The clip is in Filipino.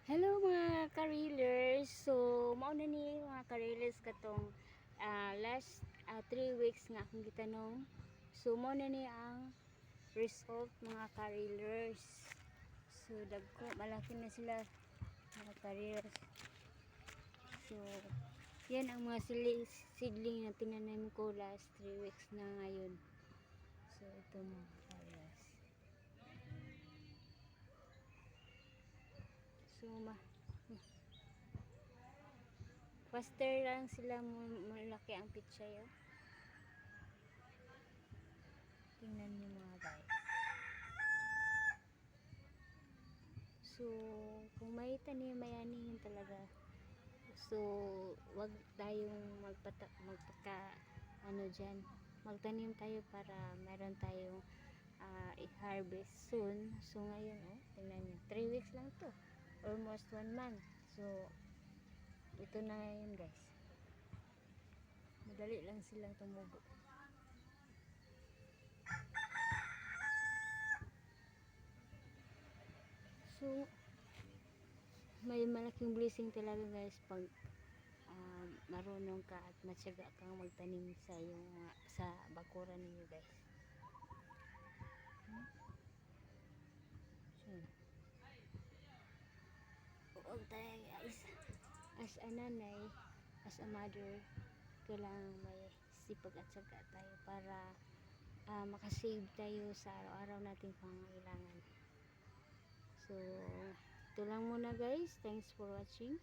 Hello mga ka-reelers. So, mauna ni mga ka-reelers katong last 3 weeks nga akong gitanong. So, mauna ni ang result mga ka-reelers. So, dagko malaki na sila mga ka-reelers. So, yan ang mga seedling na tinanim ko last 3 weeks na ngayon. So, ito mga ka-reelers. So, faster lang sila malaki ang pichay. Oh. Tingnan niyo mga guys. So, kung may tanim, mayanin talaga. So, wag tayong magpaka dyan. Magtanim tayo para meron tayong i-harvest soon. So, ngayon, oh, tingnan niyo. 3 weeks lang to. Almost 1 month. So, ito na ngayon guys. Madali lang silang tumubo. So, may malaking blessing talaga guys pag marunong ka at matyaga kang magtanim sa yung sa bakuran ninyo guys. So, huwag tayo guys. As a nanay, as a mother, kailangan may sipag at syaga tayo para makasave tayo sa araw-araw nating pangangailangan. So, ito lang muna guys. Thanks for watching.